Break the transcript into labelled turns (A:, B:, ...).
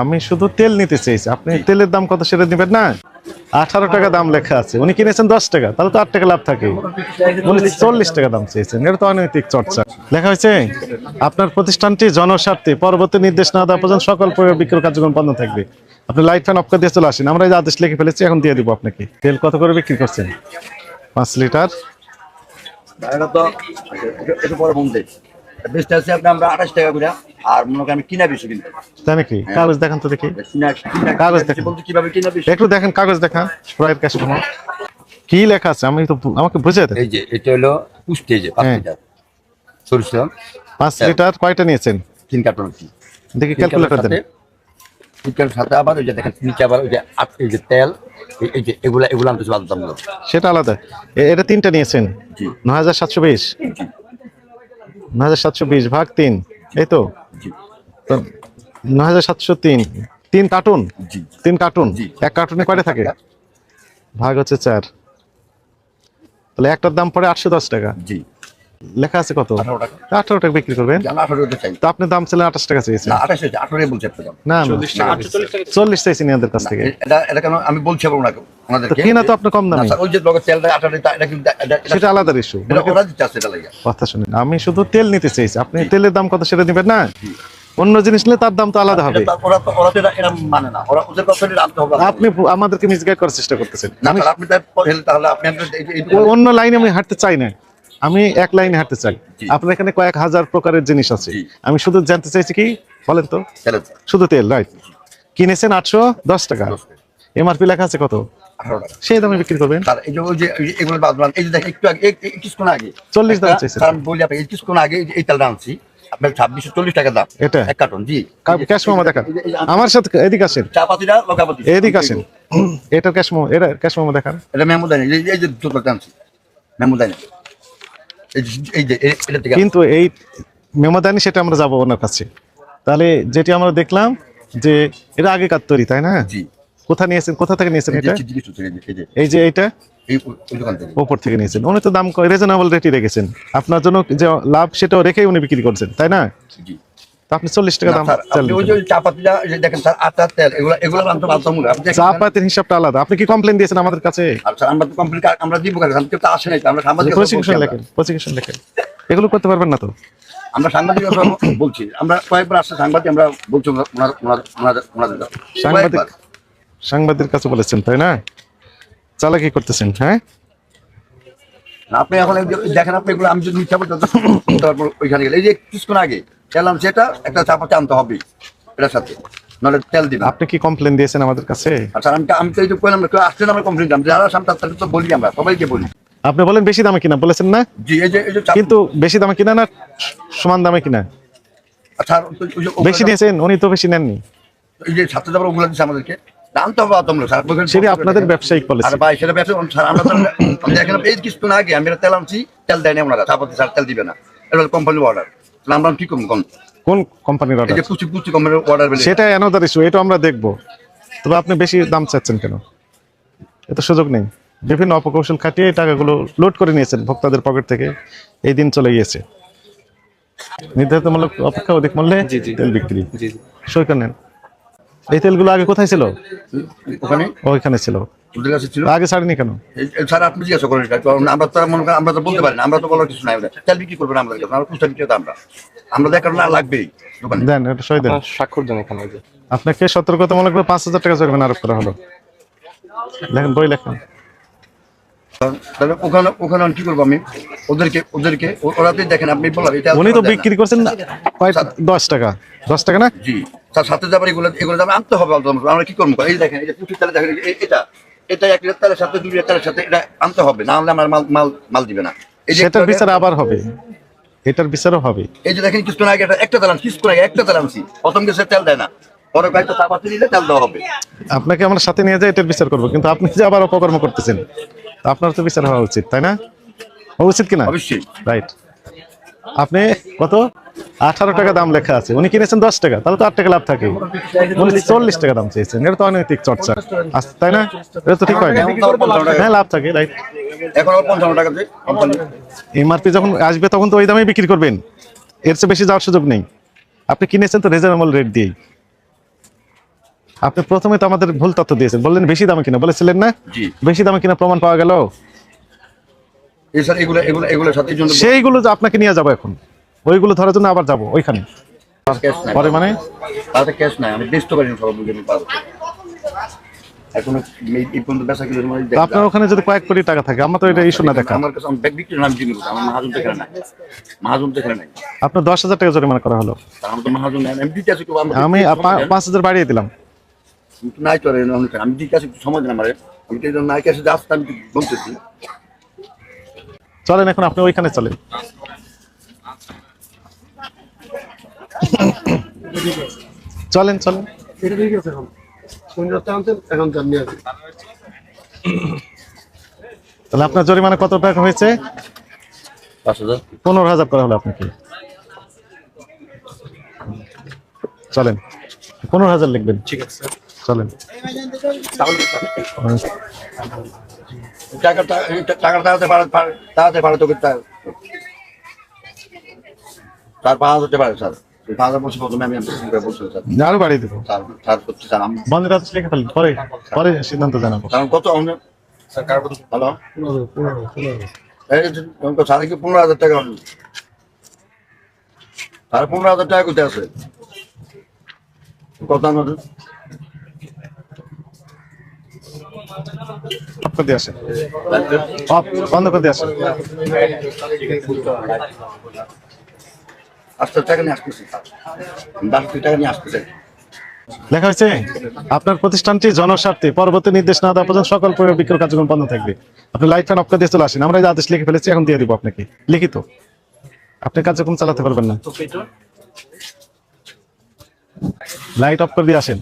A: আমি শুধু তেল নিতে চাইছি, আপনি তেলের দাম কত সেটা দিবেন না। 18 টাকা দাম লেখা আছে, উনি কিনেছেন 10 টাকা, তাহলে তো 8 টাকা লাভ থাকে। উনি 40 টাকা দাম চেয়েছেন, এটা তো অনৈতিক চর্চা। লেখা হয়েছে আপনার প্রতিষ্ঠানটি জনস্বার্থে পরবর্তী নির্দেশ না দেওয়া পর্যন্ত সকল বিক্রয় কার্যক্রম বন্ধ থাকবে। আপনি লাইট ফ্যান অফ করে দিয়ে চলে আসেন, আমরা এই আদেশ লিখে ফেলেছি, এখন দিয়ে দিব আপনাকে। তেল কত করে বিক্রি করছেন? 5 লিটার।
B: আমরা 28 টাকা করে, আর মনে করেন আমি কিনা বেশি কিনতে।
A: তাই নাকি? কাগজ দেখান তো দেখি, কাগজ দেখেন,
B: কিভাবে কিনা বেশি
A: একটু দেখেন কাগজ দেখান। প্রাইস ক্যাশ কি লেখা আছে আমি তো, আমাকে বুঝে দেন।
B: এই যে এটা হলো পুষ্টি, এই যে 5 লিটার সরিষা।
A: 5 লিটার কয়টা নিয়েছেন?
B: 3 কার্টন।
A: দেখি ক্যালকুলেটর দেন।
B: এটার সাথে আবার ওই যে দেখেন নিচে আবার ওই যে এই যে তেল, এই যে এগুলা আনতেছে বাদ দাম।
A: সেটা আলাদা। এটা 3টা নিয়েছেন।
B: জি।
A: 9720। 9720 ভাগ 3, এই তো।
B: জি।
A: তো 9703, 3 কার্টুন।
B: জি।
A: 3 কার্টুন।
B: জি।
A: এক কার্টুনে কয়টা থাকে? ভাগ হচ্ছে 4, তাহলে একটার দাম পড়ে 810 টাকা।
B: জি।
A: লেখা আছে কত?
B: 18 টাকা।
A: 18 টাকা বিক্রি করবেন।
B: জানা 18 টাকা চাই।
A: তো আপনি দাম ছিলেন 28 টাকা চেয়েছেন।
B: না 28 18 বলছে আপনারা।
A: না 40 চাইছেন এদের কাছ থেকে।
B: এটা কেন আমি বলছি আপনাকে,
A: তো কিনা তো আপনি কম দামে।
B: না ওই যে লগের তেলটা 18 এটা কিন্তু
A: সেটা আলাদা ইস্যু।
B: এটা ওরা দিতে আছে, এটা লাগে।
A: কথা শুনেন, আমি শুধু তেল নিতে চাইছি, আপনি তেলের দাম কত সেটা দিবেন না। অন্য জিনিস নিলে তার দাম তো আলাদা হবে।
B: ওরা তো এটা মানে না, ওরা ওদের কথা আনতে হবে।
A: আপনি আমাদেরকে মিসগাইড করার চেষ্টা করতেছেন।
B: আমি আপনি তাহলে আপনি
A: অন্য লাইনে আমি হাঁটতে চাই না, আমি এক লাইনে হাঁটতে চাই। আপনার এখানে কয়েক হাজার প্রকারের জিনিস আছে, আমি শুধু জানতে চাইছি কি বলেন তো, শুধু তেল, রাইট? কিনেছেন 810 টাকা, এমআরপি লেখা আছে কত?
B: 18 টাকা।
A: সেই দামে বিক্রি করবেন।
B: স্যার এই যে এগুলো বাদ এই যে দেখেন একটু আগে কিছুক্ষণ আগে
A: 40 দাম চাইছেন।
B: স্যার বলি আপনাকে কিছুক্ষণ আগে এই তেলটা আনছি আপনার 2640 টাকা দাম,
A: এটা
B: এক কার্টন। জি।
A: ক্যাশ মেমো দেখান আমার সাথে, এদিকে আসেন,
B: চা পাতিটা লকাপতি
A: এদিকে আসেন। এটা ক্যাশ মেমো, এটা ক্যাশ মেমো দেখান।
B: এটা মেমো দেয় এই যে দুটো আনছি মেমো দেয় এই যে এটা থেকে।
A: কিন্তু এই মেমো দেয়নি, সেটা আমরা যাবো ওনার কাছে। তাহলে যেটি আমরা দেখলাম যে এটা আগেকার তৈরি, তাই না?
B: জি।
A: কোথা নিয়েছেন, কোথা থেকে নিয়েছেন এটা? এই যে এইটা
B: এই দোকান থেকে
A: উপর থেকে নিয়েছেন। উনি তো দাম রিজনেবল রেটই রেখেছেন, আপনার জন্য যে লাভ সেটাও রেখেই উনি বিক্রি করছেন, তাই না?
B: জি।
A: তো আপনি 40 টাকা দাম চাইলেন।
B: ওই যে চা পাতিটা দেখেন স্যার, আটা তেল এগুলো আনতে বাধ্যতামূলক।
A: চা পাতির হিসাবটা আলাদা। আপনি কি কমপ্লেন দিয়েছেন আমাদের কাছে?
B: আচ্ছা আমরা তো কমপ্লিট আমরা দিব কেন, কেউ তো আসে নাই, আমরা সাংবাদিক
A: প্রসিকিউশন লেখেন, প্রসিকিউশন লেখেন। এগুলো করতে পারবেন না তো?
B: আমরা সাংবাদিক বলছি, আমরা কয়েকবার আসছে সাংবাদিক, আমরা বলছি
A: সাংবাদিক কাছে বলেছেন, তাই না? চালাকি করতেছেন, হ্যাঁ?
B: আপনি এখন দেখেন, আপনি এগুলো আমি যদি মিথ্যা বলতে তারপর ওইখানে গেলে এই যে কিছুক্ষণ আগে চালাম, সেটা একটা চা পাতি আনতে হবে এটার সাথে, নাহলে তেল দিন।
A: আপনি কি কমপ্লেন দিয়েছেন আমাদের কাছে?
B: আচ্ছা আমি তো এই যে কইলাম, কেউ আসলে আমরা কমপ্লেন দিলাম, যারা সামনে তাদের তো বলি, আমরা সবাইকে বলি।
A: আপনি বলেন বেশি দামে কিনা, বলেছেন না?
B: জি। এই যে
A: কিন্তু বেশি দামে কিনা না সমান দামে কিনা?
B: আচ্ছা
A: বেশি নিয়েছেন, উনি তো বেশি নেননি।
B: এই যে ছাত্র যাবার ওগুলো দিচ্ছে আমাদেরকে জানতে হবে তোমরা স্যার,
A: সেটা আপনাদের ব্যবসায়িক পলিসি।
B: আর ভাই সেটা ব্যবসা স্যার, আমরা তো দেখেন এই কিছুক্ষণ আগে আমি তেল আনছি, তেল দেয়নি ওনারা, চাপাতি স্যার তেল দিবে না, এটা কোম্পানির অর্ডার। আমরা কি করবো?
A: কোন কোম্পানির অর্ডার?
B: পুচি কোম্পানির অর্ডার।
A: সেটা অ্যানাদার ইস্যু, এটা আমরা দেখবো। তবে আপনি বেশি দাম চাচ্ছেন কেন? এত সুযোগ নেই। বিভিন্ন অপকৌশল খাটিয়ে টাকাগুলো লোড করে নিয়েছেন ভোক্তাদের পকেট থেকে, এই দিন চলে গিয়েছে। নির্ধারিতমূলক অপেক্ষা অধিক মূল্যে তেল বিক্রি। সই করে নেন। এই তেলগুলো আগে কোথায় ছিল?
B: ওখানে
A: ওইখানে ছিল, আগে ছাড়েনি কেন?
B: স্যার আপনি জিজ্ঞাসা করেন, আমরা তো মনে করেন আমরা তো বলতে পারি না, আমরা তো বলার কিছু নাই। তেল বিক্রি করবেন আমাদের কাছে, আমরা খুচরা বিক্রেতা, আমরা দেখার না লাগবেই দোকানে।
A: দেন এটা সই দেন,
C: স্বাক্ষর দেন এখানে।
A: আপনাকে সতর্কতামূলক 5000 টাকা জরিমানা আরোপ করা হলো। লেখেন, বই লেখেন।
B: তাহলে ওখানে কি করবো আমি? ওদেরকে ওরাতেই দেখেন, আপনি বললেন
A: উনি তো বিক্রি করছেন 10 টাকা, 10 টাকা না?
B: জি স্যার, সাথে যাবার এগুলো দাম আনতে হবে। আমরা কি করবো? এই দেখেন, এই যে পুঁটির তেলে দেখেন, এটা 1 লিটার তেলের সাথে 2 লিটার তেলের সাথে এটা আনতে হবে, না হলে আমার মাল দিবে না।
A: সেটার বিচার আবার হবে, এটার বিচারও হবে।
B: এই যে দেখেন কিছুক্ষণ আগে একটা তেল আনছি, কিছুক্ষণ আগে একটা তেল আনছি, প্রথম গেছে তেল দেয় না, পরে কয়েকটা চা পাতি নিলে তেল দেওয়া হবে।
A: আপনাকে আমরা সাথে নিয়ে যাই, এটার বিচার করবো। কিন্তু আপনি যে আবার অপকর্ম করতেছেন, আপনার তো বিচার হওয়া উচিত, তাই না? উচিত কিনা?
B: অবশ্যই।
A: রাইট। আপনি কত? 18 টাকা দাম লেখা আছে, উনি কিনেছেন 10 টাকা, তাহলে তো 8 টাকা লাভ থাকে। উনি 40 টাকা দাম চেয়েছেন, এটা তো অনৈতিক চর্চা, তাই না? এটা তো ঠিক হয় না। হ্যাঁ, লাভ থাকে, রাইট।
B: এখন 55 টাকা
A: এমআরপি যখন আসবে তখন তো ওই দামে বিক্রি করবেন, এর চেয়ে বেশি যাওয়ার সুযোগ নেই। আপনি কিনেছেন তো রিজনেবল রেট দিয়েই। আপনি প্রথমে তো আমাদের ভুল তথ্য দিয়েছেন, বললেন বেশি দামে কিনা, বলেছিলেন না?
B: জি।
A: বেশি দামে কিনা প্রমাণ পাওয়া গেল,
B: এছাড়া এগুলোর সাথে এই জন্য
A: সেইগুলো যে আপনাকে নিয়ে যাবো এখন, ওইগুলো ধরার জন্য আবার যাবো ওইখানে
B: ক্যাশ নাই।
A: পরে মানে
B: তাতে ক্যাশ নাই, আমি বেচতে পারিনি সব বুঝে পাবো এখনো এই পর্যন্ত বেচা কিলো
A: তো আপনার ওখানে যদি কয়েক কোটি টাকা থাকে, আমরা তো এটা ইস্যু না দেখা।
B: আমার কাছে আমি ব্যাগ বিক্রি নাম জিনিস আমার মাহাজন তো এখানে নাই, মাহাজন তো এখানে নাই,
A: আপনার 10,000 টাকা জরিমানা করা হলো,
B: আমার তো মাহাজন নাই, আমি দিতে আছি একটু
A: আমি 5,000 বাড়িয়ে দিলাম।
B: নাই তো রে, আমি দিতে আছি একটু সময় দেন আমার, আমি তো এই জন্য নাই কাছে যাচ্ছি, আমি বলতেছি।
A: চলেন এখন আপনি ওইখানে চলেন। চলেন চলেন।
C: এটা ঠিক আছে এখন কোন রাস্তা আনছেন এখন জানি আছে
A: তাহলে আপনার জরিমানা কত টাকা হয়েছে?
B: 5,000।
A: 15,000 করা হলো আপনাকে। চলেন 15,000 লিখবেন।
C: ঠিক আছে
A: চলেন।
B: টাকাটা তাড়াতে পারে তোকে স্যার 5,000 পারে স্যার, 5,000 বলছি প্রথমে আমি বলছি স্যার,
A: আরো বাড়িয়ে দেবো।
B: স্যার করছি স্যার আমি,
A: বন্ধের হাতে লিখে ফেলেন, পরে পরে সিদ্ধান্ত জানাবো।
B: কারণ কত স্যার কার হ্যালো এই স্যার কি 15,000 টাকা স্যার 15,000 টাকা কোথায় আছে কত আমাদের
A: অফ করে দিয়ে আসেন, অফ বন্ধ করে দিয়ে আসেন।
B: আসতে টাকা নিয়ে আসতেছি স্যার, 10 টাকা নিয়ে আসতেছে।
A: লেখা হয়েছে আপনার প্রতিষ্ঠানটি জনস্বার্থে পরবর্তী নির্দেশ না দেওয়া পর্যন্ত সকল ক্রয় বিক্রয় কার্যক্রম বন্ধ থাকবে। আপনি লাইট ফ্যান অফ করে দিয়ে চলে আসেন, আমরা এই আদেশ লিখে ফেলেছি, এখন দিয়ে দিব আপনাকে লিখিত, আপনি কার্যক্রম চালাতে পারবেন না। লাইট অফ করে দিয়ে আসেন।